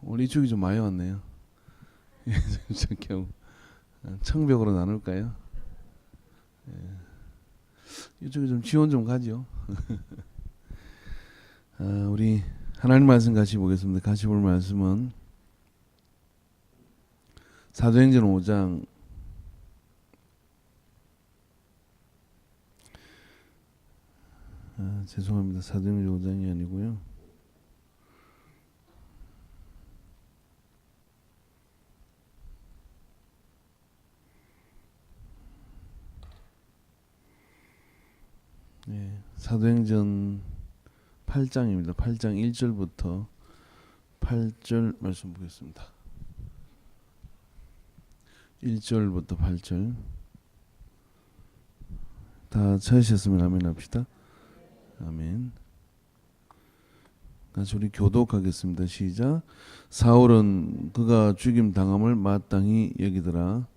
오늘 이쪽이 좀 많이 왔네요. 이렇게 청벽으로 나눌까요? 이쪽에 좀 지원 좀 가죠. 우리 하나님 말씀 같이 보겠습니다. 같이 볼 말씀은 사도행전 5장 죄송합니다. 사도행전 5장이 아니고요. 사도행전 8장입니다. 8장 1절부터 8절 말씀 보겠습니다. 1절부터 8절 다 찾으셨으면 아멘 합시다. 아멘. 같이 우리 교독하겠습니다. 시작. 사울은 그가 죽임 당함을 마땅히 여기더라.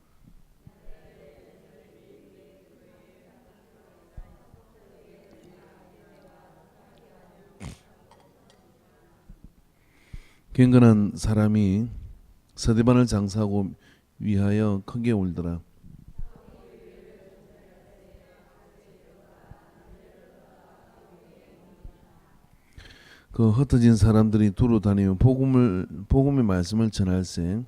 경건한 사람이 서대반을 장사하고 위하여 크게 울더라. 그 흩어진 사람들이 두루 다니며 복음의 말씀을 전할세.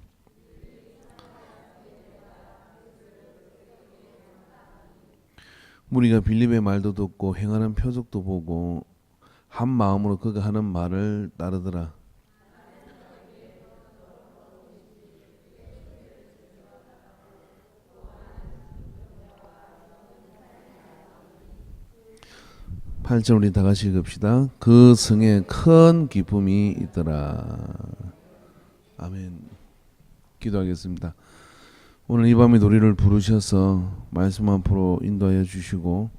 무리가 빌립의 말도 듣고 행하는 표적도 보고 한 마음으로 그가 하는 말을 따르더라. 팔 절 우리 다 같이 읽읍시다. 그 성에 큰 기쁨이 있더라. 아멘. 기도하겠습니다. 오늘 이 밤에 우리를 부르셔서 말씀 앞으로 인도하여 주시고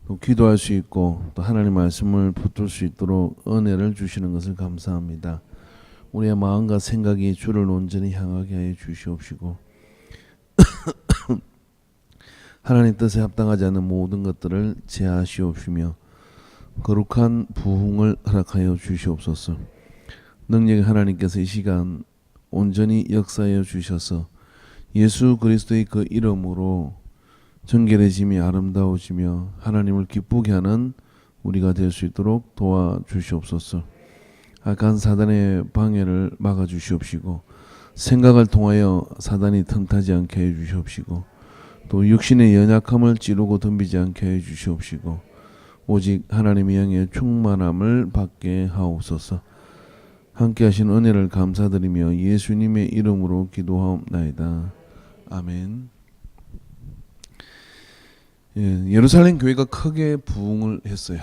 또 기도할 수 있고 또 하나님 말씀을 붙들 수 있도록 은혜를 주시는 것을 감사합니다. 우리의 마음과 생각이 주를 온전히 향하게 하여 주시옵시고 하나님 뜻에 합당하지 않는 모든 것들을 제하시옵시며 거룩한 부흥을 허락하여 주시옵소서. 능력의 하나님께서 이 시간 온전히 역사하여 주셔서 예수 그리스도의 그 이름으로 정결해짐이 아름다워지며 하나님을 기쁘게 하는 우리가 될 수 있도록 도와주시옵소서. 악한 사단의 방해를 막아주시옵시고 생각을 통하여 사단이 틈타지 않게 해주시옵시고 또 육신의 연약함을 찌르고 덤비지 않게 해주시옵시고 오직 하나님의 영의 충만함을 받게 하옵소서. 함께 하신 은혜를 감사드리며 예수님의 이름으로 기도하옵나이다. 아멘. 예루살렘 교회가 크게 부흥을 했어요.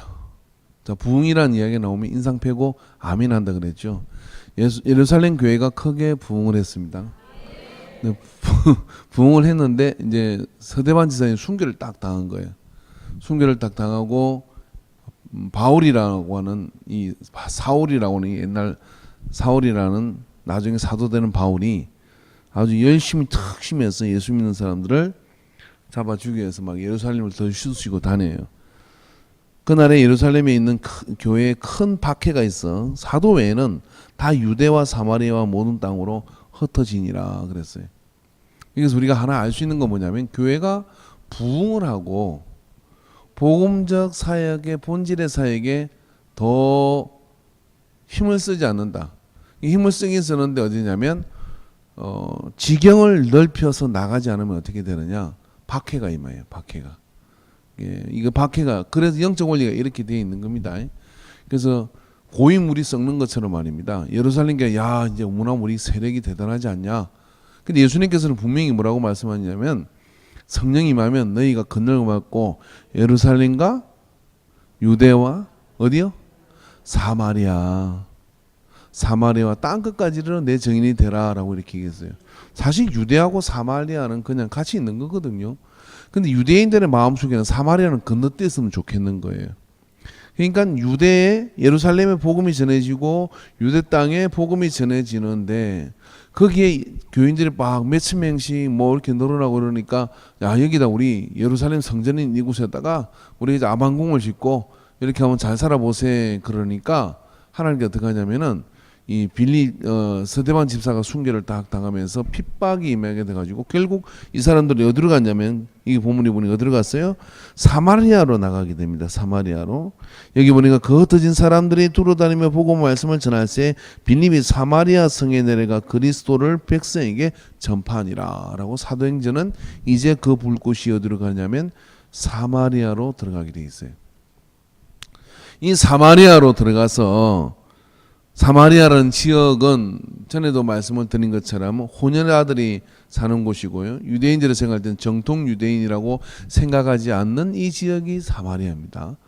자, 부흥이라는 이야기가 나오면 인상 펴고 아멘 한다 그랬죠. 예루살렘 교회가 크게 부흥을 했습니다. 부흥을 했는데 이제 서대반 지사님 순교를 딱 당한 거예요. 순교를 딱 당하고 바울이라고 하는 이 사울이라고 하는 옛날 사울이라는 나중에 사도 되는 바울이 아주 열심히 특심해서 예수 믿는 사람들을 잡아 죽이기 위해서 막 예루살렘을 들쑤시고 다녀요. 그날에 예루살렘에 있는 교회에 큰 박해가 있어. 사도 외에는 다 유대와 사마리아와 모든 땅으로 흩어지니라 그랬어요. 그래서 우리가 하나 알 수 있는 건 뭐냐면 교회가 부흥을 하고 복음적 사역의 본질의 사역에 더 힘을 쓰지 않는다. 이 힘을 쓰긴 쓰는데 어디냐면 지경을 넓혀서 나가지 않으면 어떻게 되느냐? 박해가 임해요. 박해가. 이거 박해가 그래서 영적 원리가 이렇게 되어 있는 겁니다. 그래서 고인물이 썩는 것처럼 말입니다. 예루살렘 교회 야 이제 워낙 우리 세력이 대단하지 않냐? 근데 예수님께서는 분명히 뭐라고 말씀하냐면 성령이 임하면 너희가 건너를 받고 예루살렘과 유대와 어디요? 사마리아와 땅끝까지는 내 증인이 되라라고 이렇게 얘기했어요. 사실 유대하고 사마리아는 그냥 같이 있는 거거든요. 근데 유대인들의 마음속에는 사마리아는 건너뛰었으면 좋겠는 거예요. 그러니까 유대에 예루살렘에 복음이 전해지고 유대 땅에 복음이 전해지는데 거기에 교인들이 막 몇천 명씩 뭐 이렇게 늘어나고 그러니까 야 여기다 우리 예루살렘 성전인 이곳에다가 우리 이제 아방궁을 짓고 이렇게 하면 잘 살아보세 그러니까 하나님께 어떻게 하냐면은 이 서대반 집사가 순교를 딱 당하면서 핍박이 임하게 돼가지고 결국 이 사람들이 어디로 갔냐면 이 본문에 보니까 어디로 갔어요? 사마리아로 나가게 됩니다. 사마리아로. 여기 보니까 그 흩어진 사람들이 두루다니며 복음 말씀을 전할 때 빌립이 사마리아 성에 내려가 그리스도를 백성에게 전파하니라라고 사도행전은 이제 그 불꽃이 어디로 가냐면 사마리아로 들어가게 돼 있어요. 이 사마리아로 들어가서 사마리아라는 지역은 전에도 말씀을 드린 것처럼 혼혈의 아들이 사는 곳이고요. 유대인들이 생각할 때는 정통 유대인이라고 생각하지 않는 이 지역이 사마리아입니다.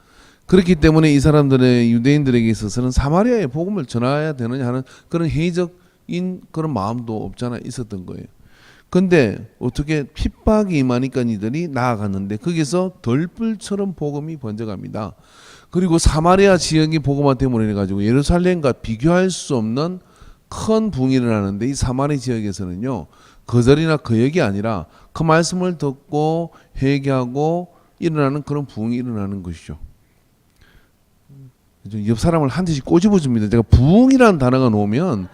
그렇기 때문에 이 사람들의 유대인들에게 있어서는 사마리아에 복음을 전해야 되느냐 하는 그런 회의적인 그런 마음도 없잖아 있었던 거예요. 근데 어떻게 핍박이 임하니까 이들이 나아갔는데 거기서 덜불처럼 복음이 번져갑니다. 그리고 사마리아 지역이 복음화 때문에 가지고 예루살렘과 비교할 수 없는 큰 부흥이 일어나는데 이 사마리아 지역에서는요 거절이나 거역이 아니라 그 말씀을 듣고 회개하고 일어나는 그런 부흥이 일어나는 것이죠. 옆 사람을 한 대씩 꼬집어 줍니다. 제가 부흥이라는 단어가 나오면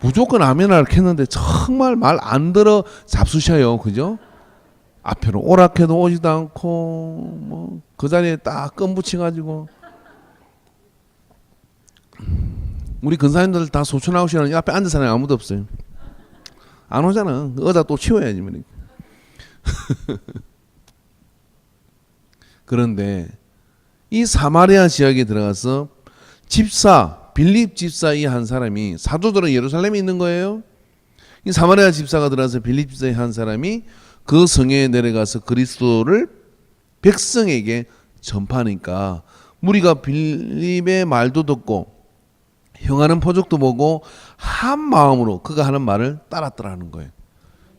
무조건 아멘을 했는데 정말 말 안 들어 잡수셔요. 그죠? 앞으로 오락해도 오지도 않고 뭐 그 자리에 딱 끈 붙여가지고 우리 근사님들 다 소천 나오시는 앞에 앉은 사람이 아무도 없어요. 안 오잖아. 의자 또 치워야지. 그런데 이 사마리아 지역에 들어가서 빌립 집사 이 한 사람이 사도들은 예루살렘에 있는 거예요. 이 사마리아 집사가 들어가서 빌립 집사 한 사람이 그 성에 내려가서 그리스도를 백성에게 전파하니까 무리가 빌립의 말도 듣고 행하는 표적도 보고 한 마음으로 그가 하는 말을 따랐더라는 거예요.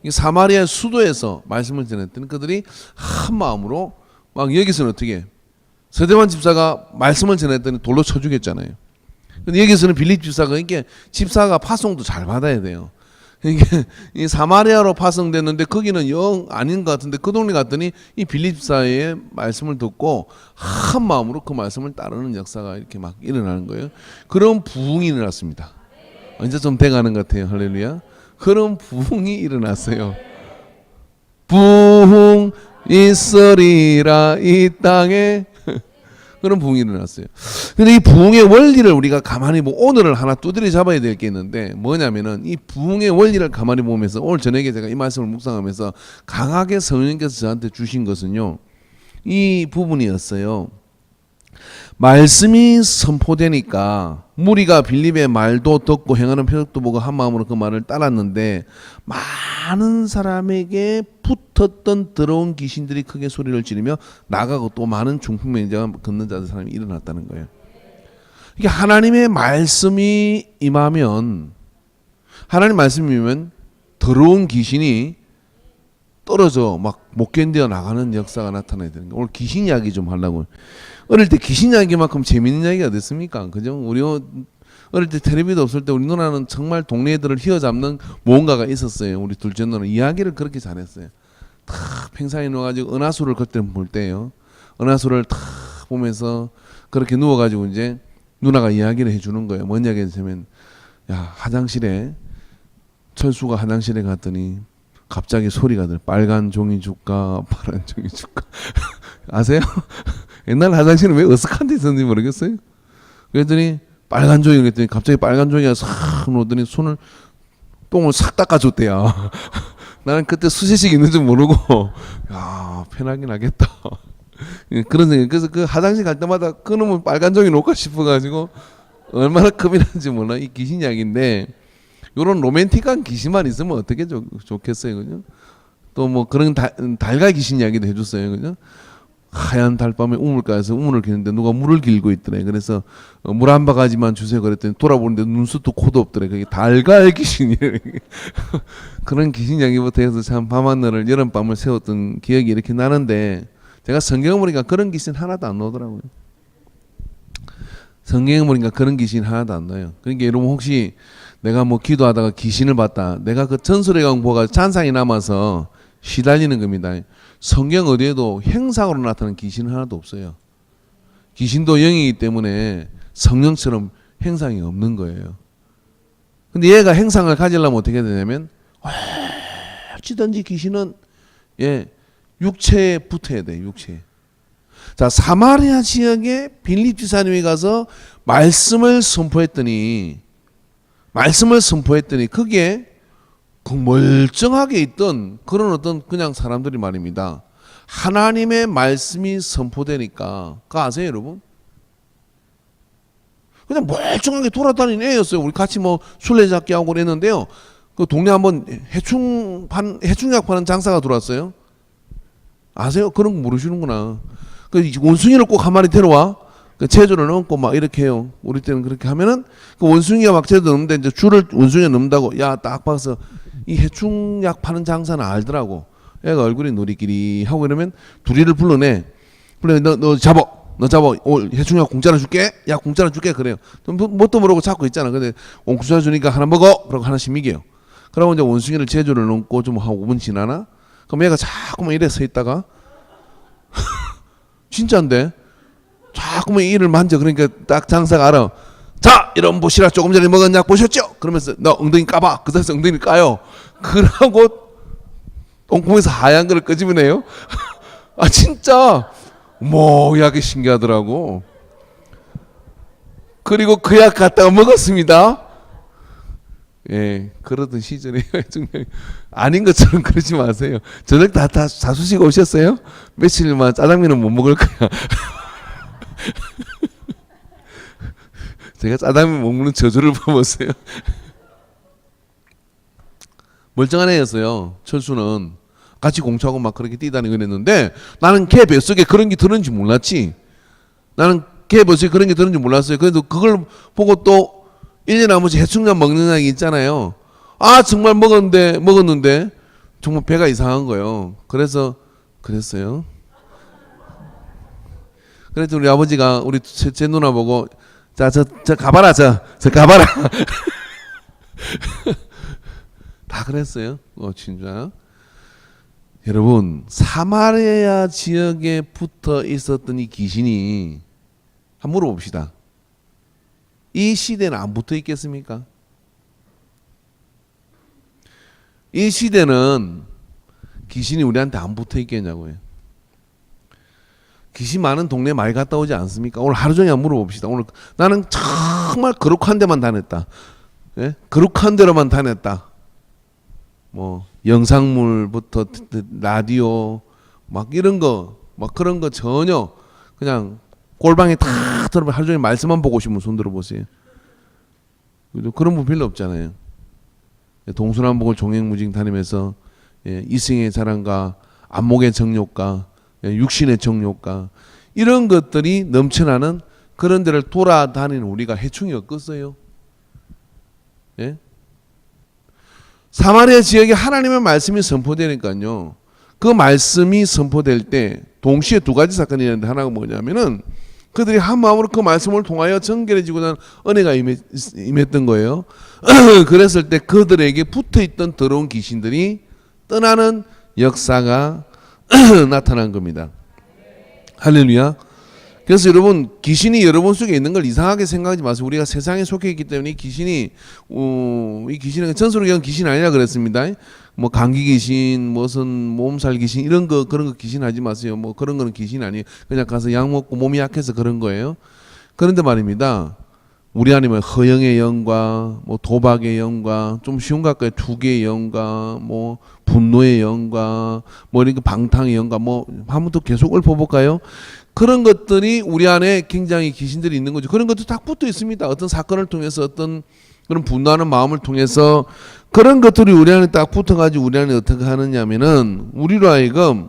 이 사마리아 수도에서 말씀을 전했더니 그들이 한 마음으로 막 여기서는 어떻게 서대반 집사가 말씀을 전했더니 돌로 쳐 죽였잖아요. 근데 여기서는 빌립 집사가 이게 집사가 파송도 잘 받아야 돼요. 이게 이 사마리아로 파송됐는데 거기는 영 아닌 것 같은데 그 동네 갔더니 이 빌립 집사의 말씀을 듣고 한 마음으로 그 말씀을 따르는 역사가 이렇게 막 일어나는 거예요. 그런 부흥이 일어났습니다. 이제 좀 돼가는 것 같아요. 할렐루야. 그런 부흥이 일어났어요. 부흥 있으리라 이 땅에 그런 부흥이 일어났어요. 근데 이 부흥의 원리를 우리가 가만히 오늘을 하나 두드려 잡아야 될 게 있는데 뭐냐면은 이 부흥의 원리를 가만히 보면서 오늘 저녁에 제가 이 말씀을 묵상하면서 강하게 성령께서 저한테 주신 것은요 이 부분이었어요. 말씀이 선포되니까 무리가 빌립의 말도 듣고 행하는 표적도 보고 한 마음으로 그 말을 따랐는데 많은 사람에게 붙었던 더러운 귀신들이 크게 소리를 지르며 나가고 또 많은 중풍병자가 걷는 자들 사람이 일어났다는 거예요. 이게 하나님의 말씀이 임하면 하나님 말씀이면 더러운 귀신이 떨어져 막 못 견뎌 나가는 역사가 나타나야 되는 거예요. 오늘 귀신 이야기 좀 하려고. 어릴 때 귀신 이야기만큼 재밌는 이야기가 됐습니까? 그죠? 우리 어릴 때 텔레비도 없을 때 우리 누나는 정말 동네 애들을 휘어잡는 뭔가가 있었어요. 우리 둘째 누나는 이야기를 그렇게 잘했어요. 탁 팽상에 누워가지고 은하수를 그때 볼 때요. 은하수를 탁 보면서 그렇게 누워가지고 이제 누나가 이야기를 해주는 거예요. 뭔 이야기 했냐면 야 화장실에 철수가 화장실에 갔더니 갑자기 소리가 들어. 빨간 종이 줄까 파란 종이 줄까 아세요? 옛날 화장실은 왜 어색한 데 있었는지 모르겠어요. 그랬더니 빨간 종이 그랬더니 갑자기 빨간 종이가 싹 놓더니 손을 똥을 싹 닦아줬대요. 나는 그때 수세식 있는 줄 모르고 야 편하긴 하겠다. 그런 생각. 그래서 그 화장실 갈 때마다 그놈은 빨간 종이 놓을까 싶어가지고 얼마나 겁이 나는지 몰라. 이 귀신 이야기인데 이런 로맨틱한 귀신만 있으면 어떻게 좋겠어요, 그죠? 또 뭐 그런 달걀 귀신 이야기도 해줬어요, 그죠? 하얀 달밤에 우물가에서 우물을 기는데 누가 물을 길고 있더래. 그래서 물 한 바가지만 주세요 그랬더니 돌아보는데 눈수도 코도 없더래. 그게 달걀 귀신이에요. 그런 귀신 이야기부터 해서 참 밤하늘을 여름밤을 새웠던 기억이 이렇게 나는데 제가 성경을 보니까 그런 귀신 하나도 안 나오더라고요. 성경을 보니까 그런 귀신 하나도 안 나요. 그러니까 여러분 혹시 내가 뭐 기도하다가 귀신을 봤다. 내가 그 전설의 강보가 잔상이 남아서 시달리는 겁니다. 성경 어디에도 형상으로 나타나는 귀신은 하나도 없어요. 귀신도 영이기 때문에 성령처럼 형상이 없는 거예요. 근데 얘가 행상을 가지려면 어떻게 되냐면 어찌든지 귀신은 육체에 붙어야 돼. 육체에. 자, 사마리아 지역에 빌립 지사님이 가서 말씀을 선포했더니 그게 그 멀쩡하게 있던 그런 어떤 그냥 사람들이 말입니다. 하나님의 말씀이 선포되니까 그거 아세요, 여러분? 그냥 멀쩡하게 돌아다니는 애였어요. 우리 같이 뭐 술래잡기 하고 그랬는데요. 그 동네 한번 해충약 파는 장사가 들어왔어요. 아세요? 그런 거 모르시는구나. 그 원숭이를 꼭 한 마리 데려와. 그 체조를 넣고 막 이렇게 해요. 우리 때는 그렇게 하면은 그 원숭이가 막 체조 넣는데 이제 줄을 원숭이가 넣는다고 야 딱 봐서 이 해충약 파는 장사는 알더라고. 애가 얼굴이 노리끼리 하고 이러면 둘이를 불러내. 너 잡아. 해충약 공짜로 줄게. 야 공짜로 줄게 그래요. 뭣도 모르고 찾고 있잖아. 근데 공짜 주니까 하나 먹어. 그러고 하나씩 미게요. 그러고 이제 원숭이를 체조를 넣고 좀 한 5분 지나나? 그럼 얘가 자꾸만 이래 서 있다가 진짜인데 자꾸만 이를 만져. 그러니까 딱 장사가 알아. 자 이런 보시라 조금 전에 먹은 약 보셨죠? 그러면서 너 엉덩이 까봐. 그 사이에서 엉덩이를 까요. 그러고 똥구멍에서 하얀 거를 끄집어내요. 아 진짜 모야게 신기하더라고. 그리고 그 약 갖다가 먹었습니다. 예, 그러던 시절에 아닌 것처럼 그러지 마세요. 저녁 다 자수시고 오셨어요? 며칠만 짜장면은 못 먹을 거야. 제가 짜장면 못 먹는 저주를 퍼먹었어요. 멀쩡한 애였어요. 철수는 같이 공차하고 막 그렇게 뛰다니고 그랬는데 나는 걔 뱃속에 그런 게 들었는지 몰랐지. 나는 걔 뱃속에 그런 게 들었는지 몰랐어요. 그래도 그걸 보고 또 1년 아버지 해충약 먹는 약이 있잖아요. 아 정말 먹었는데 정말 배가 이상한 거예요. 그래서 그랬어요. 그래서 우리 아버지가 우리 제 누나 보고 자 저 가봐라 저 가봐라 다 그랬어요. 진짜. 여러분 사마리아 지역에 붙어 있었던 이 귀신이 한번 물어봅시다. 이 시대는 안 붙어 있겠습니까? 이 시대는 귀신이 우리한테 안 붙어 있겠냐고요. 귀신 많은 동네 많이 갔다 오지 않습니까? 오늘 하루 종일 물어봅시다. 오늘 나는 정말 거룩한 데만 다녔다. 예? 거룩한 데로만 다녔다. 뭐 영상물부터 라디오 막 이런 거 막 그런 거 전혀 그냥 골방에 다 들어보면 하루 종일 말씀만 보고 오시면 손 들어보세요. 그런 분 별로 없잖아요. 동서남북을 종횡무진 다니면서 이승의 자랑과 안목의 정욕과 육신의 정욕과 이런 것들이 넘쳐나는 그런 데를 돌아다니는 우리가 해충이 없겠어요? 예? 사마리아 지역에 하나님의 말씀이 선포되니까요. 그 말씀이 선포될 때 동시에 두 가지 사건이 있는데 하나가 뭐냐면은 그들이 한 마음으로 그 말씀을 통하여 정결해지고 난 은혜가 임했던 거예요. 그랬을 때 그들에게 붙어있던 더러운 귀신들이 떠나는 역사가 나타난 겁니다. 할렐루야. 그래서 여러분 귀신이 여러분 속에 있는 걸 이상하게 생각하지 마세요. 우리가 세상에 속해 있기 때문에 이 귀신은 전설을 얘기한 귀신 아니라 그랬습니다. 뭐 감기 귀신, 무슨 몸살 귀신 이런 거 그런 거 귀신 하지 마세요. 뭐 그런 거는 귀신 아니에요. 그냥 가서 약 먹고 몸이 약해서 그런 거예요. 그런데 말입니다. 우리 안에 뭐 허영의 영과 뭐 도박의 영과 좀 쉬운 것 같아요. 투기의 영과 뭐 분노의 영과 뭐 이런 방탕의 영과 뭐 한번 더 계속 읊어볼까요? 그런 것들이 우리 안에 굉장히 귀신들이 있는 거죠. 그런 것도 딱 붙어 있습니다. 어떤 사건을 통해서 어떤 그런 분노하는 마음을 통해서 그런 것들이 우리 안에 딱 붙어가지고 우리 안에 어떻게 하느냐면은 우리로 하여금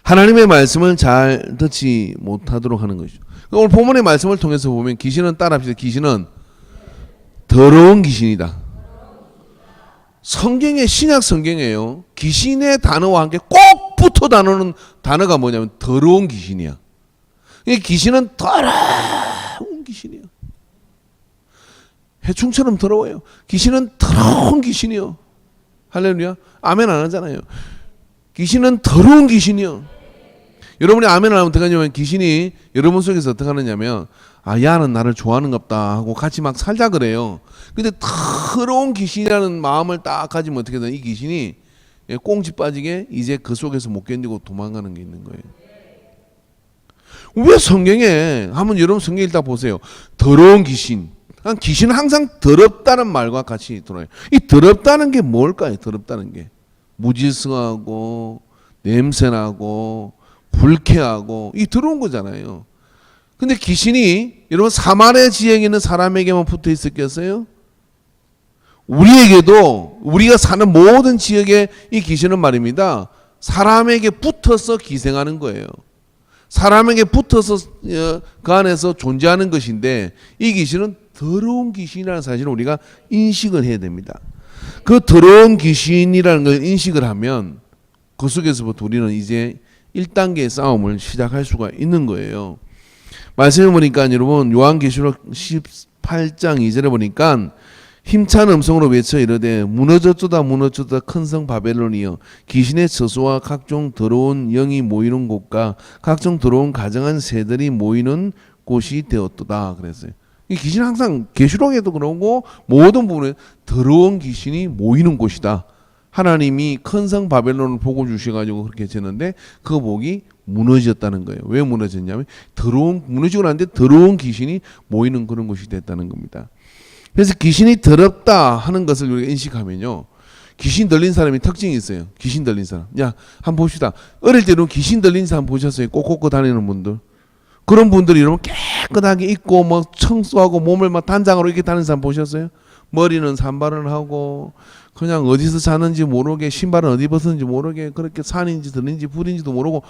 하나님의 말씀을 잘 듣지 못하도록 하는 것이죠. 오늘 본문의 말씀을 통해서 보면 귀신은 따라합시다. 귀신은 더러운 귀신이다. 성경의 신약 성경이에요. 귀신의 단어와 함께 꼭 붙어 다니는 단어가 뭐냐면 더러운 귀신이야. 이 귀신은 더러운 귀신이야. 해충처럼 더러워요. 귀신은 더러운 귀신이요. 할렐루야. 아멘 안 하잖아요. 귀신은 더러운 귀신이요. 여러분이 아멘을 하면 어떻게 하냐면 귀신이 여러분 속에서 어떻게 하느냐면 아 야는 나를 좋아하는갑다 하고 같이 막 살자 그래요. 근데 더러운 귀신이라는 마음을 딱 가지면 어떻게 되나 이 귀신이 꽁지 빠지게 이제 그 속에서 못 견디고 도망가는 게 있는 거예요. 왜 성경에 한번 여러분 성경 읽다 보세요. 더러운 귀신. 귀신은 항상 더럽다는 말과 같이 들어요. 이 더럽다는 게 뭘까요? 더럽다는 게 무질서하고 냄새나고 불쾌하고 이 더러운 거잖아요. 근데 귀신이 여러분 사마리아 지역에 있는 사람에게만 붙어 있었겠어요? 우리에게도 우리가 사는 모든 지역에 이 귀신은 말입니다. 사람에게 붙어서 기생하는 거예요. 사람에게 붙어서 그 안에서 존재하는 것인데 이 귀신은 더러운 귀신이라는 사실을 우리가 인식을 해야 됩니다. 그 더러운 귀신이라는 걸 인식을 하면 그 속에서부터 우리는 이제 1단계의 싸움을 시작할 수가 있는 거예요. 말씀해 보니까 여러분 요한계시록 18장 2절에 보니까 힘찬 음성으로 외쳐 이르되 무너졌도다 무너졌도다 큰 성 바벨론이여 귀신의 저수와 각종 더러운 영이 모이는 곳과 각종 더러운 가정한 새들이 모이는 곳이 되었도다 그랬어요. 이 귀신은 항상 계시록에도 그러고 모든 부분에 더러운 귀신이 모이는 곳이다. 하나님이 큰 성 바벨론을 보고 주셔가지고 그렇게 했는데 그 복이 무너졌다는 거예요. 왜 무너졌냐면 무너지고 났는데 더러운 귀신이 모이는 그런 곳이 됐다는 겁니다. 그래서 귀신이 더럽다 하는 것을 우리가 인식하면요. 귀신 들린 사람이 특징이 있어요. 귀신 들린 사람. 야, 한번 봅시다. 어릴 때는 귀신 들린 사람 보셨어요? 꼭꼭 다니는 분들. 그런 분들이 여러분 깨끗하게 입고 뭐 청소하고 몸을 막 단장으로 이렇게 다니는 사람 보셨어요? 머리는 산발을 하고 그냥 어디서 사는지 모르게 신발은 어디 벗었는지 모르게 그렇게 산인지 들인지 불인지도 모르고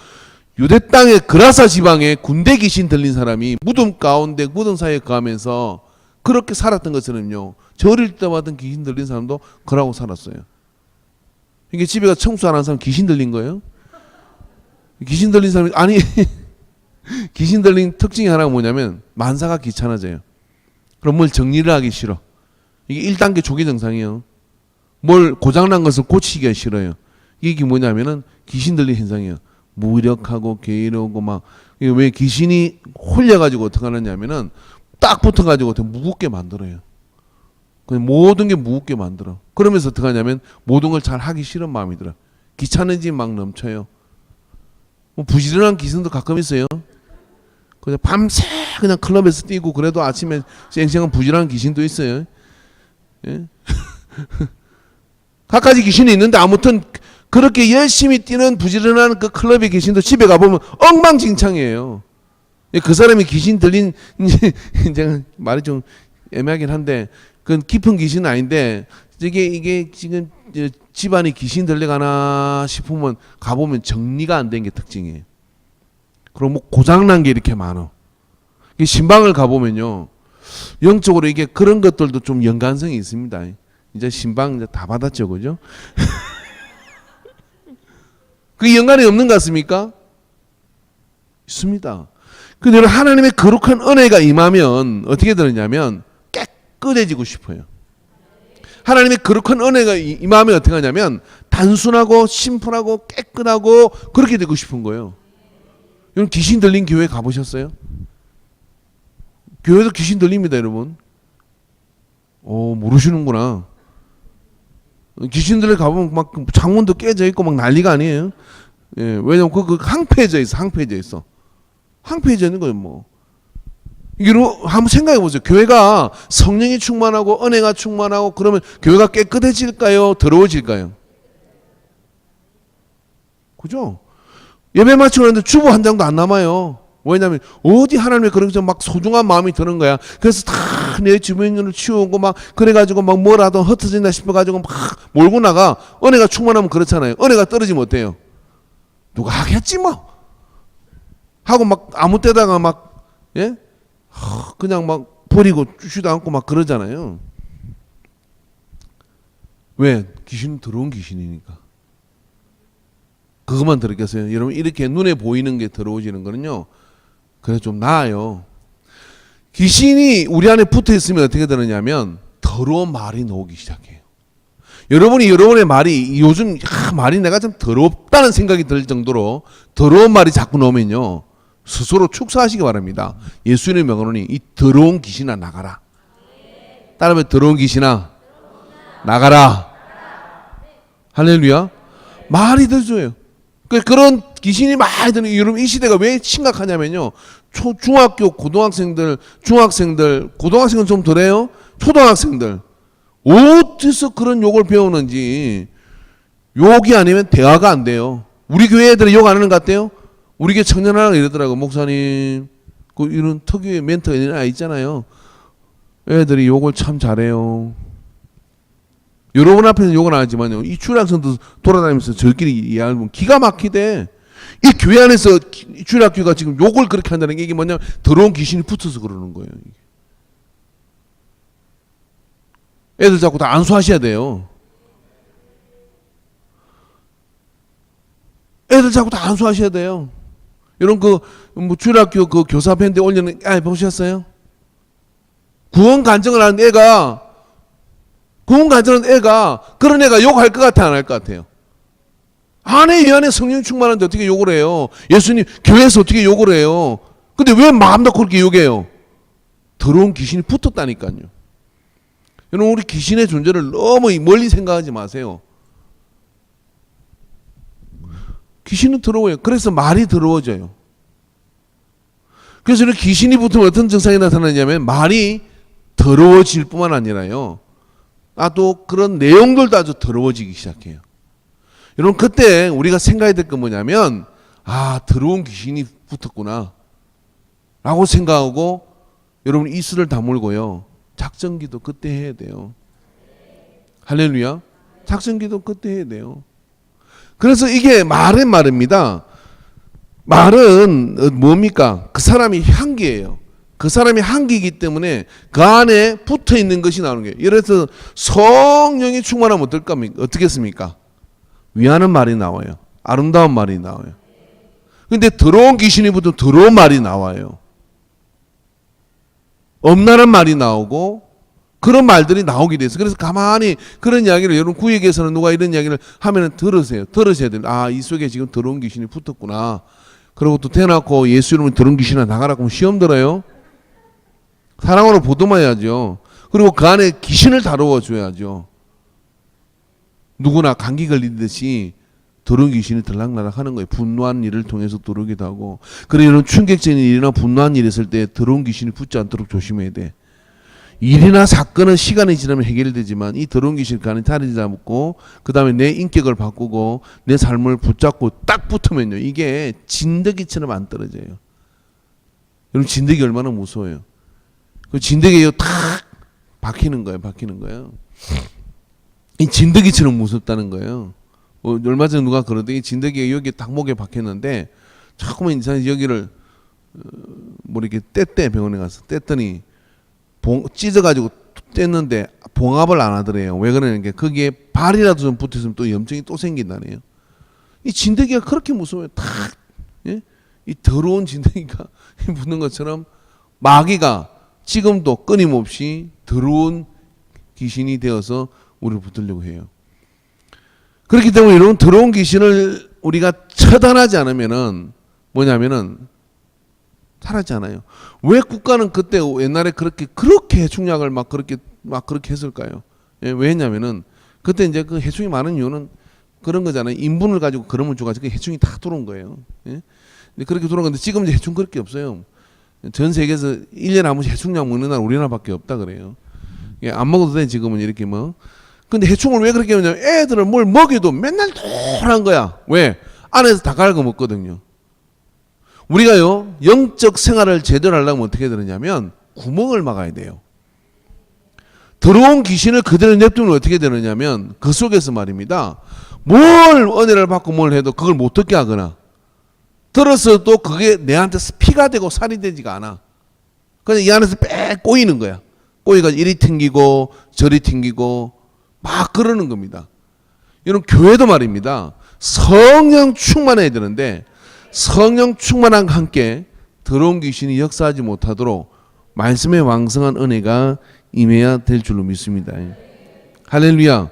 유대 땅의 그라사 지방에 군대 귀신 들린 사람이 무덤 가운데 무덤 사이에 가면서 그렇게 살았던 것처럼요. 저 어릴 때 봤던 귀신 들린 사람도 그러고 살았어요. 이게 집에 가서 청소 안 하는 사람 귀신 들린 거예요? 귀신 들린 사람이 아니 귀신 들린 특징이 하나가 뭐냐면 만사가 귀찮아져요. 그럼 뭘 정리를 하기 싫어. 이게 1단계 초기 증상이에요. 뭘 고장난 것을 고치기가 싫어요. 이게 뭐냐면은 귀신 들린 현상이에요. 무력하고 게으르고 막 왜 귀신이 홀려가지고 어떻게 하느냐면은 딱 붙어가지고 되게 무겁게 만들어요. 그냥 모든 게 무겁게 만들어. 그러면서 어떻게 하냐면 모든 걸 잘 하기 싫은 마음이 들어. 귀찮은지 막 넘쳐요. 뭐 부지런한 귀신도 가끔 있어요. 그냥 밤새 그냥 클럽에서 뛰고 그래도 아침에 쌩쌩한 부지런한 귀신도 있어요. 예? 각가지 귀신이 있는데 아무튼 그렇게 열심히 뛰는 부지런한 그 클럽의 귀신도 집에 가보면 엉망진창이에요. 그 사람이 귀신 들린 이제 말이 좀 애매하긴 한데 그건 깊은 귀신은 아닌데 이게 지금 집안이 귀신 들려가나 싶으면 가보면 정리가 안 된 게 특징이에요. 그럼 뭐 고장난 게 이렇게 많아. 신방을 가보면요 영적으로 이게 그런 것들도 좀 연관성이 있습니다. 이제 신방 이제 다 받았죠, 그죠? 그 연관이 없는 것 같습니까? 있습니다. 근데 하나님의 거룩한 은혜가 임하면 어떻게 되느냐면 깨끗해지고 싶어요. 하나님의 거룩한 은혜가 임하면 어떻게 하냐면 단순하고 심플하고 깨끗하고 그렇게 되고 싶은 거예요. 여러분 귀신 들린 교회 가보셨어요? 교회도 귀신 들립니다, 여러분. 모르시는구나. 귀신들에 가보면 막 창문도 깨져 있고 막 난리가 아니에요. 예, 왜냐면 그 항폐해져 있어, 항폐해져 있어. 항폐해져 있는 거예요, 뭐. 이거 한번 생각해 보세요. 교회가 성령이 충만하고 은혜가 충만하고 그러면 교회가 깨끗해질까요? 더러워질까요? 그죠? 예배 마치고 나는데 주보 한 장도 안 남아요. 왜냐하면 어디 하나님의 그런 막 소중한 마음이 드는 거야. 그래서 다 내 주변을 치우고 막 그래가지고 막 뭐라도 흩어진다 싶어가지고 막 몰고 나가. 은혜가 충만하면 그렇잖아요. 은혜가 떨어지면 어때요? 누가 하겠지 뭐 하고 막 아무 때다가 막 예? 그냥 막 버리고 주지도 않고 막 그러잖아요. 왜? 귀신은 더러운 귀신이니까. 그것만 들었겠어요. 여러분 이렇게 눈에 보이는 게 더러워지는 거는요. 그래 좀 나아요. 귀신이 우리 안에 붙어 있으면 어떻게 되느냐면 더러운 말이 나오기 시작해요. 여러분의 말이 요즘 말이 내가 좀 더럽다는 생각이 들 정도로 더러운 말이 자꾸 나오면요, 스스로 축사하시기 바랍니다. 예수님의 명언이 이 더러운 귀신아 나가라. 따라하면 더러운 귀신아 나가라. 할렐루야. 말이 들줘요. 그런 귀신이 많이 드는, 여러분 이 시대가 왜 심각하냐면요, 중학교 고등학생들, 중학생들, 고등학생은 좀 덜해요. 초등학생들 어디서 그런 욕을 배우는지. 욕이 아니면 대화가 안 돼요. 우리 교회 애들이 욕 안 하는 것 같아요. 우리 교회 청년하라고 이러더라고. 목사님 그 이런 특유의 멘트가 있잖아요. 애들이 욕을 참 잘해요. 여러분 앞에서 욕은 안 하지만요, 이 주일학생도 돌아다니면서 저희끼리 이야기하면 기가 막히대. 이 교회 안에서 주일학교가 지금 욕을 그렇게 한다는 게 이게 뭐냐면 더러운 귀신이 붙어서 그러는 거예요. 애들 자꾸 다 안수하셔야 돼요. 애들 자꾸 다 안수하셔야 돼요. 이런 뭐 주일학교 그 교사 밴드에 올리는 보셨어요? 구원 간증을 하는 애가 그런 애가 욕할 것 같아, 안 할 것 같아요? 안에 이 안에 성령 충만한데 어떻게 욕을 해요? 예수님 교회에서 어떻게 욕을 해요? 근데 왜 마음도 그렇게 욕해요? 더러운 귀신이 붙었다니까요. 여러분, 우리 귀신의 존재를 너무 멀리 생각하지 마세요. 귀신은 더러워요. 그래서 말이 더러워져요. 그래서 이렇게 귀신이 붙으면 어떤 증상이 나타나냐면 말이 더러워질 뿐만 아니라요, 또 그런 내용들도 아주 더러워지기 시작해요. 여러분, 그때 우리가 생각해야 될 건 뭐냐면, 더러운 귀신이 붙었구나 라고 생각하고, 여러분 이슬을 다물고요, 작전기도 그때 해야 돼요. 할렐루야. 작전기도 그때 해야 돼요. 그래서 이게 말입니다. 말은 뭡니까? 그 사람이 향기예요. 그 사람이 향기이기 때문에 그 안에 붙어 있는 것이 나오는 거예요. 예를 들어서 성령이 충만하면 어떻겠습니까? 위하는 말이 나와요. 아름다운 말이 나와요. 근데 더러운 귀신이 붙으면 더러운 말이 나와요. 엄란한 말이 나오고 그런 말들이 나오게 돼서, 그래서 가만히 그런 이야기를, 여러분 구역에서는 누가 이런 이야기를 하면 들으셔야 돼요. 이 속에 지금 더러운 귀신이 붙었구나. 그리고 또 대놓고 예수 이름으로 더러운 귀신아 나가라고 하면 시험 들어요? 사랑으로 보듬어야죠. 그리고 그 안에 귀신을 다루어 줘야죠. 누구나 감기 걸리듯이 더러운 귀신이 들락날락 하는 거예요. 분노한 일을 통해서 들어오기도 하고. 그래, 이런 충격적인 일이나 분노한 일이 있을 때 더러운 귀신이 붙지 않도록 조심해야 돼. 일이나 사건은 시간이 지나면 해결되지만 이 더러운 귀신이 그 안에 자리 잡고 그 다음에 내 인격을 바꾸고 내 삶을 붙잡고 딱 붙으면요, 이게 진드기처럼 안 떨어져요. 여러분, 진드기 얼마나 무서워요. 그 진드기에 탁 박히는 거예요. 이 진드기처럼 무섭다는 거예요. 얼마 전에 누가 그러더니 진드기가 여기 닭목에 박혔는데 자꾸만 이상하게 여기를 이렇게 뗐대. 병원에 가서 뗐더니 찢어가지고 뗐는데 봉합을 안 하더래요. 왜 그러냐면 거기에 발이라도 좀 붙었으면 또 염증이 또 생긴다네요. 이 진드기가 그렇게 무서워요. 이 더러운 진드기가 붙는 것처럼 마귀가 지금도 끊임없이 더러운 귀신이 되어서 우리를 붙들려고 해요. 그렇기 때문에 이런 더러운 귀신을 우리가 처단하지 않으면은 뭐냐면은 살아지 않아요. 왜 국가는 그때 옛날에 그렇게 해충약을 막 그렇게 했을까요? 왜 했냐면은 그때 이제 그 해충이 많은 이유는 그런 거잖아요. 인분을 가지고 그러면 줘가지고 해충이 다 들어온 거예요. 그렇게 들어온 건데 지금 이제 해충 그렇게 없어요. 전 세계에서 1년에 한 번씩 해충약 먹는 나라 우리나라밖에 없다 그래요. 안 먹어도 돼 지금은 이렇게 뭐. 근데 해충을 왜 그렇게 하냐면 애들은 뭘 먹여도 맨날 노란 거야. 왜? 안에서 다 갉아 먹거든요. 우리가요, 영적 생활을 제대로 하려면 어떻게 되느냐면 구멍을 막아야 돼요. 더러운 귀신을 그대로 냅두면 어떻게 되느냐면 그 속에서 말입니다, 뭘 은혜를 받고 뭘 해도 그걸 못 듣게 하거나 들었어도 그게 내한테 피가 되고 살이 되지가 않아. 그냥 이 안에서 빽 꼬이는 거야. 꼬이가 이리 튕기고 저리 튕기고 막 그러는 겁니다. 이런 교회도 말입니다, 성령 충만해야 되는데 성령 충만함과 함께 더러운 귀신이 역사하지 못하도록 말씀의 왕성한 은혜가 임해야 될 줄로 믿습니다. 할렐루야.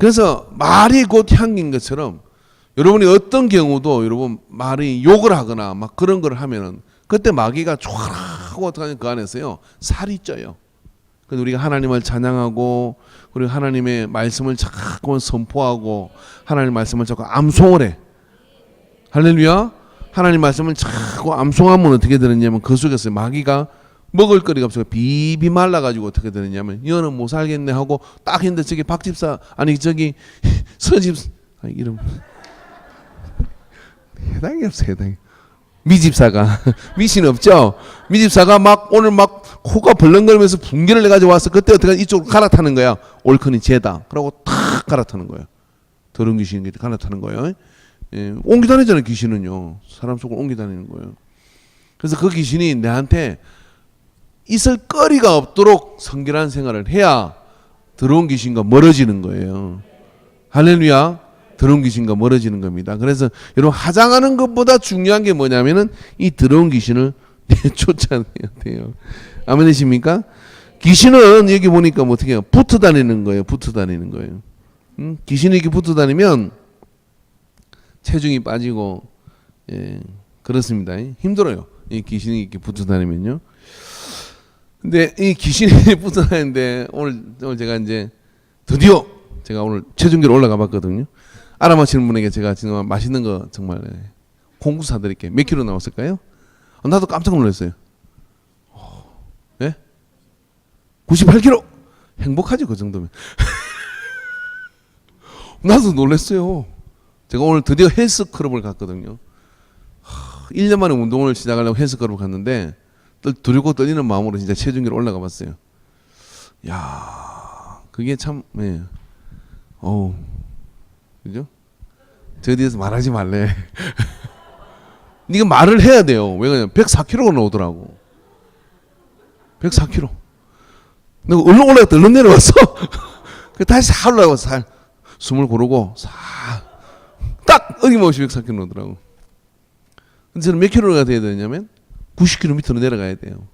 그래서 말이 곧 향기인 것처럼 여러분이 어떤 경우도 여러분 말이 욕을 하거나 막 그런 걸 하면은 그때 마귀가 촤라고 어떻게 하냐 그 안에서요 살이 쪄요. 그래서 우리가 하나님을 찬양하고 우리가 하나님의 말씀을 자꾸 선포하고 하나님 말씀을 자꾸 암송을 해. 할렐루야. 하나님 말씀을 자꾸 암송하면 어떻게 되느냐면 그 속에서 마귀가 먹을 거리가 없어서 비비 말라가지고 어떻게 되느냐면 여는 못 살겠네 하고 딱 했는데 저기 박집사 아니 저기 서집사 이름 해당이 없어 해당이 미집사가 미신 없죠. 미집사가 막 오늘 막 코가 벌렁거리면서 분개를 내가지고 와서 그때 어떻게 이쪽으로 갈아타는 거야. 옳거니 죄다. 그러고 탁 갈아타는 거야. 더러운 귀신이 갈아타는 거예요. 예, 옮기 다니잖아요. 귀신은요. 사람 속을 옮기 다니는 거예요. 그래서 그 귀신이 내한테 있을 거리가 없도록 성결한 생활을 해야 더러운 귀신과 멀어지는 거예요. 할렐루야. 더러운 귀신과 멀어지는 겁니다. 그래서 여러분 화장하는 것보다 중요한 게 뭐냐면은 이 더러운 귀신을 쫓아내야 돼요. 아멘이십니까? 귀신은 여기 보니까 뭐 어떻게 해요? 붙어 다니는 거예요. 붙어 다니는 거예요. 귀신이 이렇게 붙어 다니면 체중이 빠지고 예, 그렇습니다. 힘들어요. 이 귀신이 이렇게 붙어 다니면요. 근데 이 귀신이 붙어 다니는데 오늘 제가 이제 드디어 제가 오늘 체중계로 올라가 봤거든요. 알아맞히는 분에게 제가 지금 맛있는 거 정말 공구 사드릴게요. 몇 킬로 나왔을까요? 나도 깜짝 놀랐어요. 예? 98kg. 행복하죠 그 정도면. 나도 놀랐어요. 제가 오늘 드디어 헬스클럽을 갔거든요. 1년 만에 운동을 시작하려고 헬스클럽을 갔는데 두렵고 떨리는 마음으로 진짜 체중계로 올라가 봤어요. 야, 그게 참 예. 어우. 그죠? 저에 대해서 말하지 말래. 네가 말을 해야 돼요. 왜 그러냐면 104kg가 나오더라고. 104kg. 내가 얼른 올라갔다 얼른 내려왔어. 다시 살 올라가고 살 숨을 고르고 딱 어김없이 104kg 나오더라고. 근데 저는 몇 킬로가 돼야 되냐면 90km로 내려가야 돼요.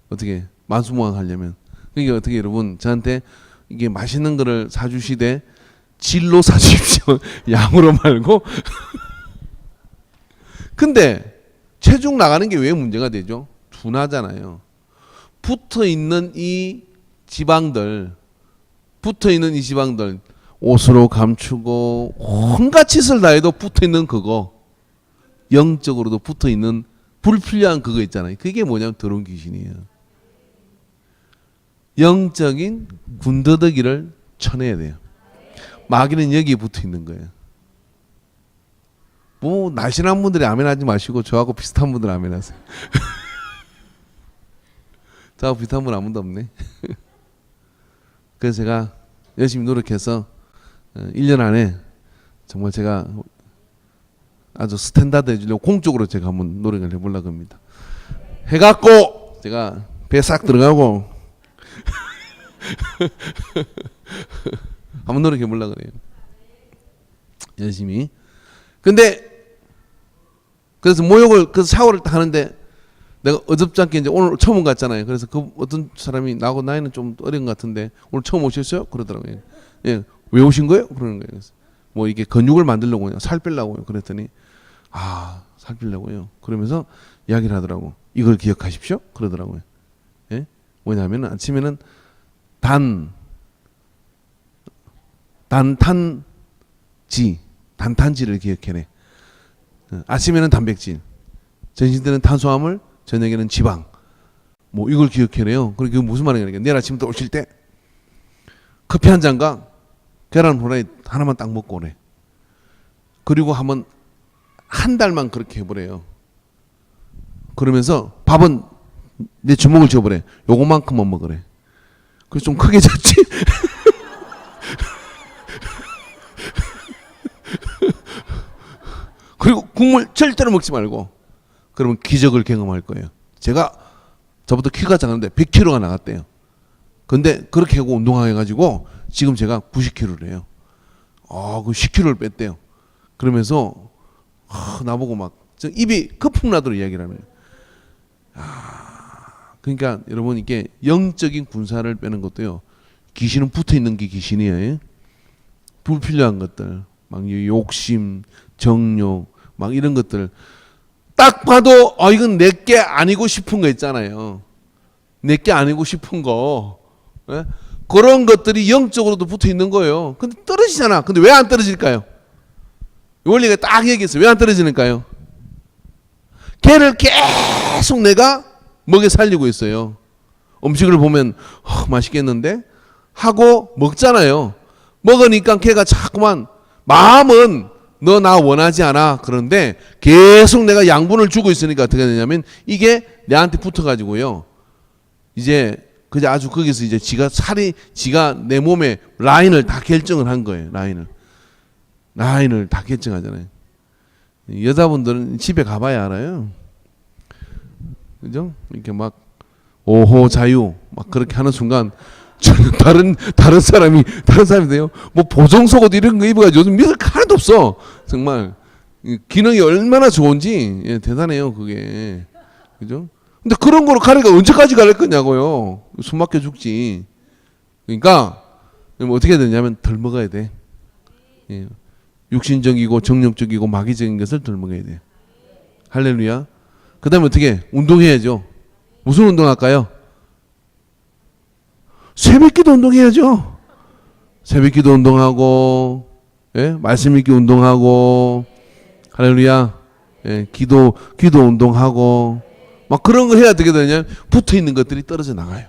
어떻게 만수무강하려면. 그러니까 어떻게 여러분 저한테 이게 맛있는 거를 사주시되 질로 사주십시오. 양으로 말고. 근데 체중 나가는 게 왜 문제가 되죠? 둔하잖아요. 붙어있는 이 지방들 옷으로 감추고 온갖 짓을 다 해도 붙어있는 그거 영적으로도 붙어있는 불필요한 그거 있잖아요. 그게 뭐냐면 더러운 귀신이에요. 영적인 군더더기를 쳐내야 돼요. 마귀는 여기에 붙어 있는 거예요. 뭐 날씬한 분들이 아멘하지 마시고 저하고 비슷한 분들 아멘하세요. 저하고 비슷한 분 아무도 없네. 그래서 제가 열심히 노력해서 1년 안에 정말 제가 아주 스탠다드 해주려고 공적으로 제가 한번 노력을 해보려고 합니다. 해갖고 제가 배에 싹 들어가고 한번 노력해 보려고 그래요. 열심히. 근데 그래서 모욕을 그 샤워를 딱 하는데 내가 어줍지 않게 이제 오늘 처음 갔잖아요. 그래서 그 어떤 사람이 나하고 나이는 좀 어린 것 같은데 오늘 처음 오셨어요? 그러더라고요. 예, 왜 오신 거예요? 그러는 거예요. 그래서 뭐 이게 근육을 만들려고요, 살 빼려고요. 그랬더니 살 빼려고요. 그러면서 이야기를 하더라고. 이걸 기억하십시오. 그러더라고요. 예, 뭐냐면 아침에는 단탄지를 기억해내. 아침에는 단백질, 점심 때는 탄수화물, 저녁에는 지방. 뭐 이걸 기억해내요. 그리고 그게 무슨 말이냐면 내일 아침부터 오실 때 커피 한 잔과 계란 후라이 하나만 딱 먹고 오래. 그리고 한 달만 그렇게 해보래요. 그러면서 밥은 내 주먹을 쥐어보래. 요거만큼만 먹으래. 그래서 좀 크게 졌지. 그리고 국물 절대로 먹지 말고. 그러면 기적을 경험할 거예요. 제가 저부터 키가 작은데 100kg가 나갔대요. 근데 그렇게 하고 운동해가지고 지금 제가 90kg래요. 그 10kg를 뺐대요. 그러면서 나보고 막 입이 거품 나도록 이야기를 하는 거예요. 그러니까 여러분 이게 영적인 군사를 빼는 것도요. 귀신은 붙어 있는 게 귀신이에요. 불필요한 것들, 막 욕심, 정욕, 막 이런 것들 딱 봐도 이건 내게 아니고 싶은 거 있잖아요. 내게 아니고 싶은 거, 예? 그런 것들이 영적으로도 붙어 있는 거예요. 근데 떨어지잖아. 근데 왜 안 떨어질까요? 원리가 딱 얘기했어요. 왜 안 떨어지는가요? 걔를 계속 내가 먹여 살리고 있어요. 음식을 보면 맛있겠는데 하고 먹잖아요. 먹으니까 걔가 자꾸만 마음은 너 나 원하지 않아. 그런데 계속 내가 양분을 주고 있으니까 어떻게 되냐면 이게 내한테 붙어가지고요. 이제 그제 아주 거기서 이제 지가 내 몸에 라인을 다 결정을 한 거예요. 라인을 다 결정하잖아요. 여자분들은 집에 가봐야 알아요. 그죠? 이렇게 막 오호 자유 막 그렇게 하는 순간 저는 다른 사람이 돼요. 뭐 보정속옷 이런 거 입어가지고 요즘 믿을 거 하나도 없어. 정말 기능이 얼마나 좋은지 대단해요 그게. 그죠? 근데 그런 거로 가래가 언제까지 갈 거냐고요. 숨 막혀 죽지. 그러니까 어떻게 되냐면 덜 먹어야 돼. 예. 육신적이고 정력적이고 마귀적인 것을 덜 먹어야 돼. 할렐루야. 그 다음에 어떻게? 운동해야죠. 무슨 운동할까요? 새벽기도 운동해야죠. 새벽기도 운동하고, 예? 말씀 읽기 운동하고, 할렐루야. 예? 기도 운동하고, 막 그런 거 해야 되게 되냐? 붙어 있는 것들이 떨어져 나가요.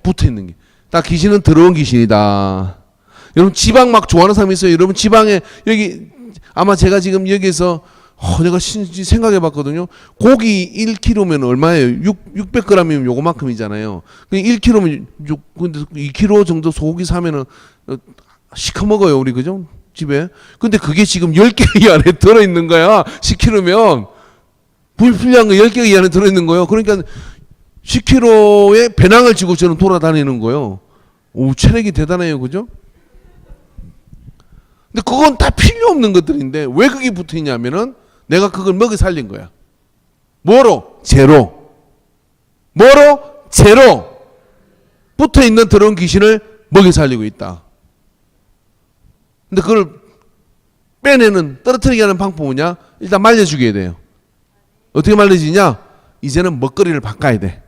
붙어 있는 게. 딱 귀신은 들어온 귀신이다. 여러분 지방 막 좋아하는 사람이 있어요. 여러분 지방에 여기 아마 제가 지금 여기서 내가 생각해 봤거든요. 고기 1kg면 얼마예요? 600g이면 요거만큼이잖아요. 1kg면 근데 2kg 정도 소고기 사면은 시커 먹어요, 우리 그죠? 집에. 근데 그게 지금 10개 이 안에 들어 있는 거야. 10kg면 불필요한 거 10개 이 안에 들어 있는 거예요. 그러니까 10kg의 배낭을 지고 저는 돌아다니는 거예요. 오, 체력이 대단해요. 그죠? 근데 그건 다 필요 없는 것들인데 왜 그게 붙어 있냐면은 내가 그걸 먹여 살린 거야. 뭐로? 제로. 뭐로? 제로. 붙어 있는 더러운 귀신을 먹여 살리고 있다. 근데 그걸 빼내는, 떨어뜨리게 하는 방법은 뭐냐? 일단 말려 죽여야 돼요. 어떻게 말려지냐? 이제는 먹거리를 바꿔야 돼.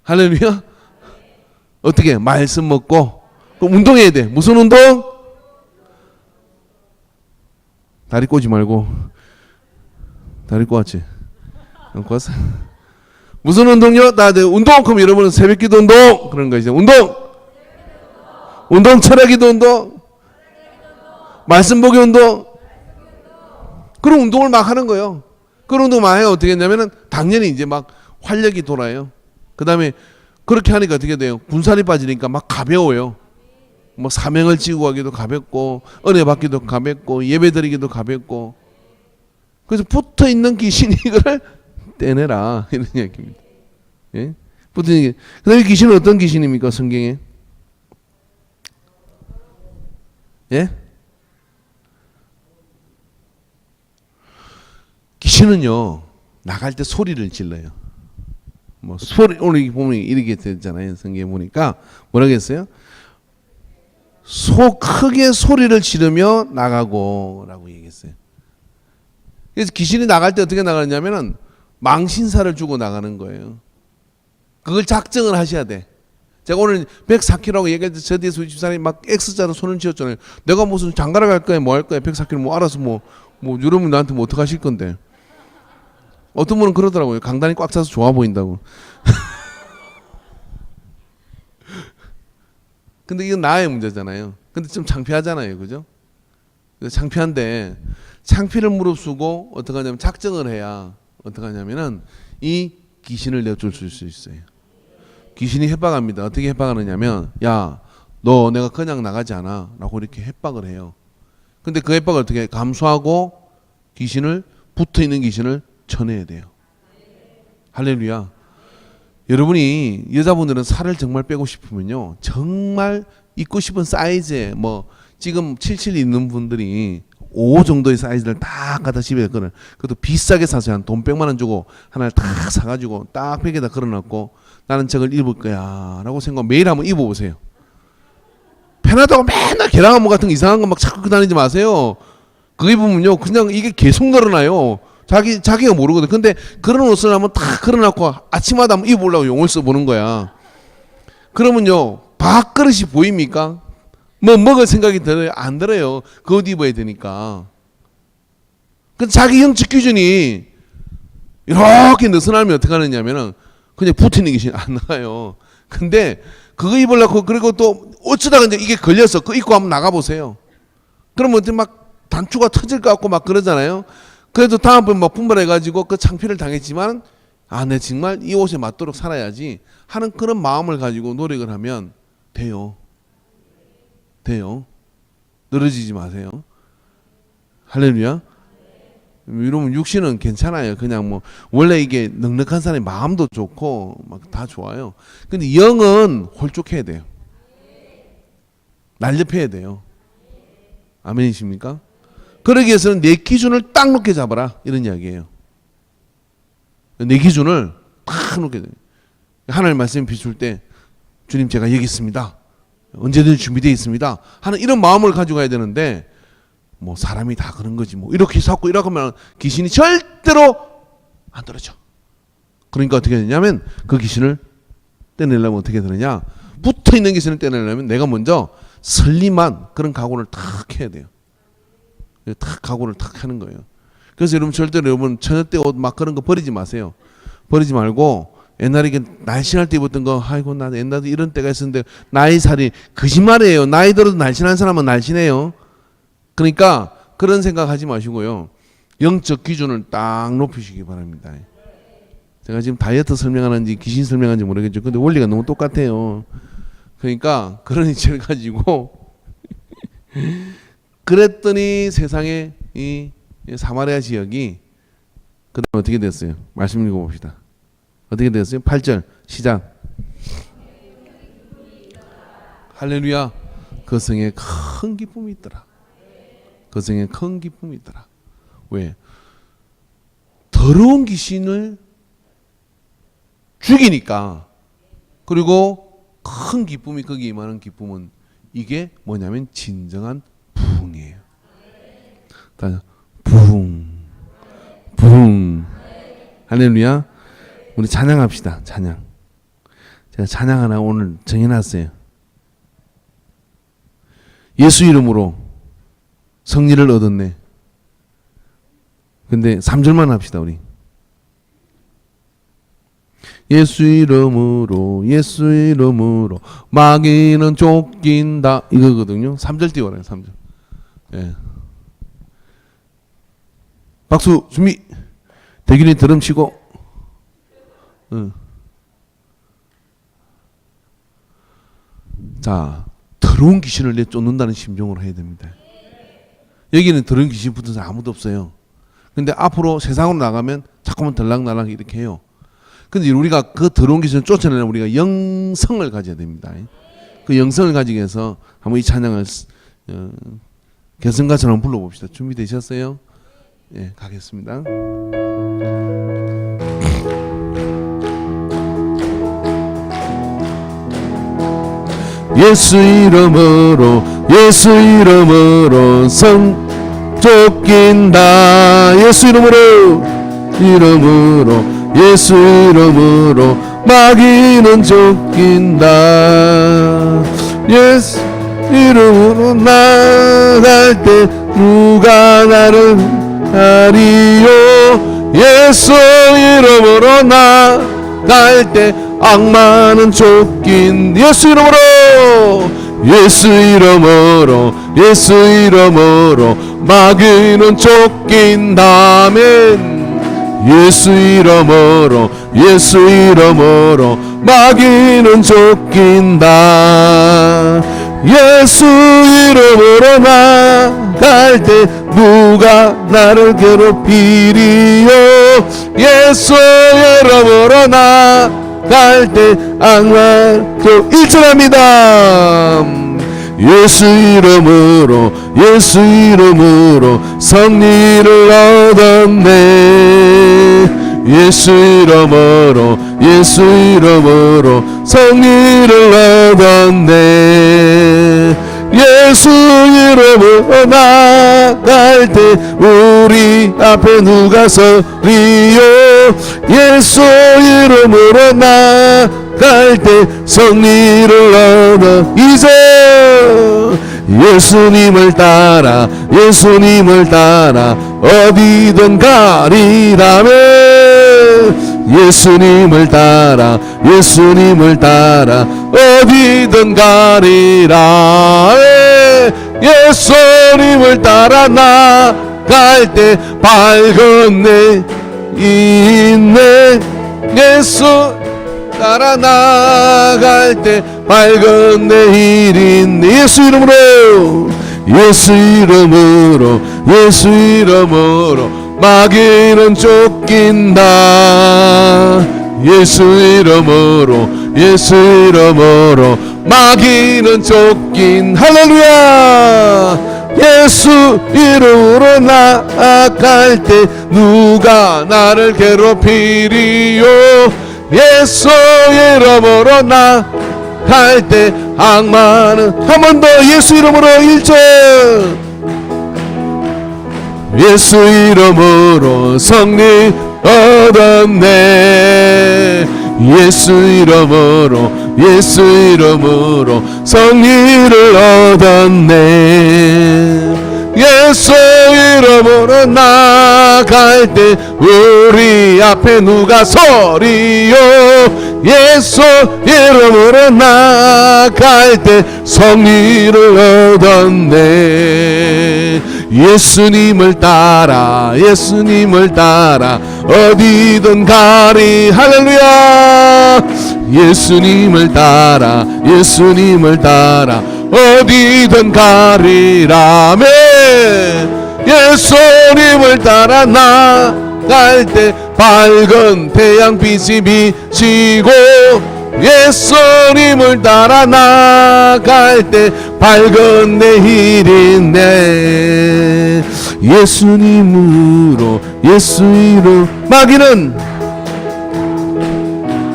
할렐루야? 어떻게? 말씀 먹고, 그럼 운동해야 돼. 무슨 운동? 다리 꼬지 말고. 다리 꼬았지? 안 꼬았어? 무슨 운동요? 운동! 그럼 여러분은 새벽기도 운동! 그런 거 이제. 운동! 철학기도 운동! 말씀 보기 운동! 그런 운동을 막 하는 거예요. 그런 운동 막 해요. 어떻게 했냐면은 당연히 이제 막 활력이 돌아요. 그 다음에 그렇게 하니까 어떻게 돼요? 군살이 빠지니까 막 가벼워요. 뭐 사명을 지고 가기도 가볍고 은혜 받기도 가볍고 예배 드리기도 가볍고. 그래서 붙어 있는 귀신이 이거를 떼내라 이런 얘기입니다. 예? 붙어 있는 게. 그다음에 귀신은 어떤 귀신입니까 성경에? 예? 귀신은요 나갈 때 소리를 질러요. 뭐 소리 오늘 보면 이렇게 되잖아요. 성경에 보니까 뭐라고 했어요? 크게 소리를 지르며 나가고라고 얘기했어요. 그래서 귀신이 나갈 때 어떻게 나가느냐면은 망신사를 주고 나가는 거예요. 그걸 작정을 하셔야 돼. 제가 오늘 104kg라고 얘기할 때 저 뒤에서 집사람이 막 X자로 손을 쥐었잖아요. 내가 무슨 장가를 갈 거야 뭐 할 거야 104kg 뭐 알아서 뭐 여러분 나한테 뭐 어떡하실 건데. 어떤 분은 그러더라고요. 강단이 꽉 차서 좋아 보인다고. 근데 이건 나의 문제잖아요. 근데 좀 창피하잖아요. 그죠? 창피한데 창피를 무릅쓰고 어떻게 하냐면 작정을 해야 어떻게 하냐면은 이 귀신을 내쫓을 수 있어요. 귀신이 협박합니다. 어떻게 협박하느냐면 야, 너 내가 그냥 나가지 않아 라고 이렇게 협박을 해요. 근데 그 협박을 어떻게 감수하고 귀신을 붙어있는 귀신을 쳐내야 돼요. 할렐루야. 여러분이 여자분들은 살을 정말 빼고 싶으면요 정말 입고 싶은 사이즈에 뭐 지금 77 있는 분들이 5 정도의 사이즈를 딱 갖다 집에 걸어. 그것도 비싸게 사서 한 돈 100만 원 주고 하나를 딱 사가지고 딱 벽에다 걸어놨고 나는 저걸 입을 거야 라고 생각 매일 한번 입어보세요. 편하다고 맨날 계란한모 같은 거 이상한 거 막 자꾸 다니지 마세요. 그게 보면요 그냥 이게 계속 늘어나요. 자기가 모르거든. 근데 그런 옷을 한번 딱 걸어놓고 아침마다 한번 입어보려고 용을 써보는 거야. 그러면요 밥그릇이 보입니까? 뭐 먹을 생각이 들어요? 안 들어요. 그 옷 입어야 되니까. 그 자기 영적 기준이 이렇게 느슨하면 어떻게 하느냐면은 그냥 붙어있는 것이 안 나와요. 근데 그거 입으려고 그리고 또 어쩌다가 이제 이게 걸려서 그거 입고 한번 나가보세요. 그러면 어떻게 막 단추가 터질 것 같고 막 그러잖아요. 그래도 다음번 막 분발해가지고 그 창피를 당했지만 내 정말 이 옷에 맞도록 살아야지 하는 그런 마음을 가지고 노력을 하면 돼요. 늘어지지 마세요. 할렐루야. 이러면 육신은 괜찮아요. 그냥 뭐 원래 이게 넉넉한 사람이 마음도 좋고 막 다 좋아요. 근데 영은 홀쭉해야 돼요. 날렵해야 돼요. 아멘이십니까? 그러기 위해서는 내 기준을 딱 놓게 잡아라 이런 이야기예요. 내 기준을 딱 놓게 돼요. 하나님 말씀 비출 때 주님 제가 여기 있습니다. 언제든지 준비되어 있습니다. 하는 이런 마음을 가지고 가야 되는데 뭐 사람이 다 그런 거지 뭐 이렇게 자꾸 이렇게 하면 귀신이 절대로 안 떨어져. 그러니까 어떻게 되냐면 그 귀신을 떼내려면 어떻게 되느냐, 붙어있는 귀신을 떼내려면 내가 먼저 설림한 그런 각오를 탁 해야 돼요. 탁 각오를 탁 하는 거예요. 그래서 여러분 절대로 여러분 처녀 때 옷 막 그런 거 버리지 마세요. 버리지 말고 옛날에 이게 날씬할 때 입었던 거 아이고 나 옛날에 이런 때가 있었는데 나이 살이 거짓말이에요. 나이 들어도 날씬한 사람은 날씬해요. 그러니까 그런 생각하지 마시고요. 영적 기준을 딱 높이시기 바랍니다. 제가 지금 다이어트 설명하는지 귀신 설명하는지 모르겠죠. 근데 원리가 너무 똑같아요. 그러니까 그런 이치를 가지고 그랬더니 세상에 이 사마리아 지역이 그 다음에 어떻게 됐어요? 말씀 읽어봅시다. 어떻게 됐어요? 8절 시작. 할렐루야. 그 성에 큰 기쁨이 있더라. 그 성에 큰 기쁨이 있더라. 왜? 더러운 귀신을 죽이니까. 그리고 큰 기쁨이 거기 임하는 기쁨은 이게 뭐냐면 진정한 부흥이에요. 부흥. 할렐루야. 우리 찬양합시다. 찬양. 제가 찬양 하나 오늘 정해놨어요. 예수 이름으로 승리를 얻었네. 근데 3절만 합시다 우리. 예수 이름으로 마귀는 쫓긴다 이거거든요. 3절 띄워라요. 3절. 예. 박수 준비. 대균이 드럼 치고. 자, 더러운 귀신을 내쫓는다는 심정으로 해야 됩니다. 여기는 더러운 귀신 붙은 사람 아무도 없어요. 근데 앞으로 세상으로 나가면 자꾸만 들락날락 이렇게 해요. 근데 우리가 그 더러운 귀신을 쫓아내려면 우리가 영성을 가져야 됩니다. 그 영성을 가지기 위해서 한번 이 찬양을 결승가처럼 불러봅시다. 준비되셨어요? 예, 가겠습니다. 예수 이름으로 성 쫓긴다. 예수 이름으로 마귀는 쫓긴다. 예수 이름으로 나갈 때 누가 나를 하리요. 예수 이름으로 나갈 때 악마는 쫓긴. 예수 이름으로 마귀는 쫓긴다면. 예수 이름으로 마귀는 쫓긴다. 예수 이름으로 나갈 때 누가 나를 괴롭히리요. 예수 이름으로 나갈 때 악마 또 일절합니다. 예수 이름으로 승리를 얻었네. 예수 이름으로 승리를 얻었네. 예수 이름으로 나갈 때 우리 앞에 누가 서리요. 예수 이름으로 나갈 때 승리를 얻어. 이제 예수님을 따라 예수님을 따라 어디든 가리라며. 예수님을 따라 예수님을 따라 어디든 가리라. 예수님을 따라 나갈 때 밝은 내 있네. 예수 따라 나갈 때 밝은 내일 있네. 예수 이름으로 예수 이름으로 예수 이름으로 마귀는 쫓긴다. 예수 이름으로 예수 이름으로 마귀는 쫓긴. 할렐루야. 예수 이름으로 나아갈 때 누가 나를 괴롭히리요. 예수 이름으로 나아갈 때 악마는. 한 번 더 예수 이름으로 1절. 예수 이름으로 승리 얻었네. 예수 이름으로 예수 이름으로 승리를 얻었네. 예수 이름으로 나갈 때 우리 앞에 누가 서리요. 예수 이름으로 나갈 때 승리를 얻었네. 예수님을 따라 예수님을 따라 어디든 가리. 할렐루야. 예수님을 따라 예수님을 따라 어디든 가리라며. 예수님을 따라 나갈 때 밝은 태양빛이 비치고. 예수님을 따라 나갈 때 밝은 내일이네. 예수님으로 예수 이름 마귀는.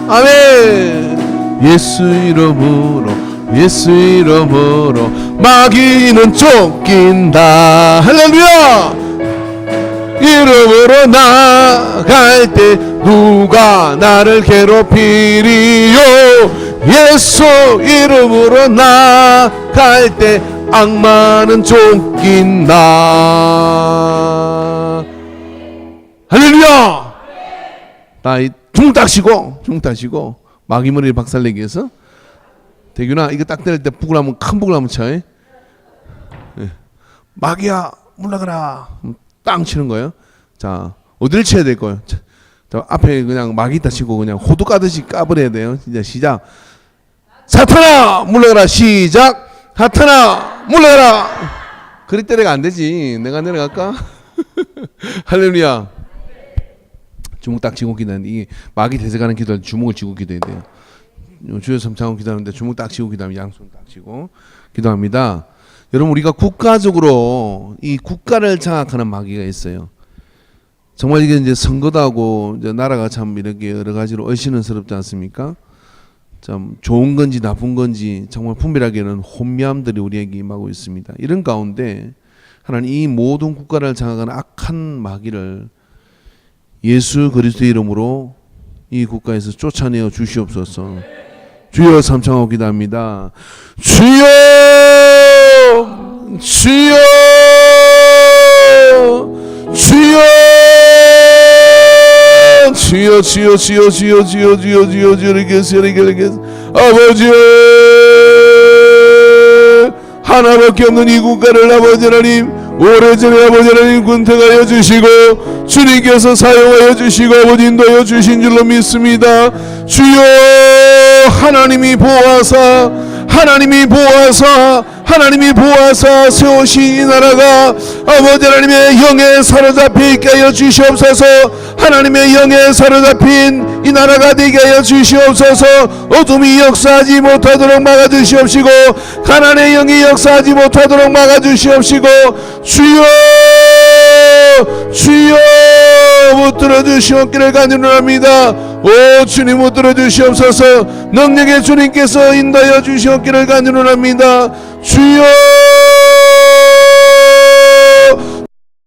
아멘. 예수 이름으로 예수 이름으로 마귀는 쫓긴다. 할렐루야. 이름으로 나갈 때 누가 나를 괴롭히리요. 예수 이름으로 나갈 때 악마는 쫓긴다. 할렐루야. 둥딱 쉬고 마귀 머리를 박살내기 위해서. 대균아 이거 딱 때릴 때 부글하면 큰 부글하면 쳐. 예. 마귀야 물러가라. 땅 치는 거예요. 자 어디를 쳐야 될 거예요. 자, 앞에 그냥 마귀 있다 치고 그냥 호두 까듯이 까버려야 돼요. 이제 시작. 사탄아 물러가라. 시작. 사탄아 물러가라. 그리 때려가 안 되지. 내가 내려갈까? 할렐루야. 주먹 딱 쥐고 기도하는데 이 마귀 대적하는 기도할 때 주먹을 쥐고 기도해야 돼요. 주여 삼창하고 기도하는데 주먹 딱 쥐고 기도하면 양손 딱 쥐고 기도합니다. 여러분 우리가 국가적으로 이 국가를 장악하는 마귀가 있어요. 정말 이게 이제 선거도 하고 이제 나라가 참 이렇게 여러 가지로 얼씬은스럽지 않습니까? 참 좋은 건지 나쁜 건지 정말 분별하기에는 혼미함들이 우리에게 임하고 있습니다. 이런 가운데 하나님 이 모든 국가를 장악하는 악한 마귀를 예수 그리스도의 이름으로 이 국가에서 쫓아내어 주시옵소서. 주여 삼창하고 기도합니다. 주여 주여 주여 주여 주여 주여 주여 주여 주여 주여 주여 아버지 하나밖에 없는 이 국가를 아버지 하나님 오래전에 아버지 하나님 군택하여 주시고 주님께서 사용하여 주시고 아버지 인도하여 주신 줄로 믿습니다. 주여 하나님이 보호하사 세우신 이 나라가 아버지 하나님의 영에 사로잡혀 있게 하여 주시옵소서. 하나님의 영에 사로잡힌 이 나라가 되게 하여 주시옵소서. 어둠이 역사하지 못하도록 막아주시옵시고 가난의 영이 역사하지 못하도록 막아주시옵시고 주여 못 들어주시옵기를 간절합니다. 오 주님 못 들어주시옵소서. 능력의 주님께서 인도하여 주시옵기를 간절합니다. 주여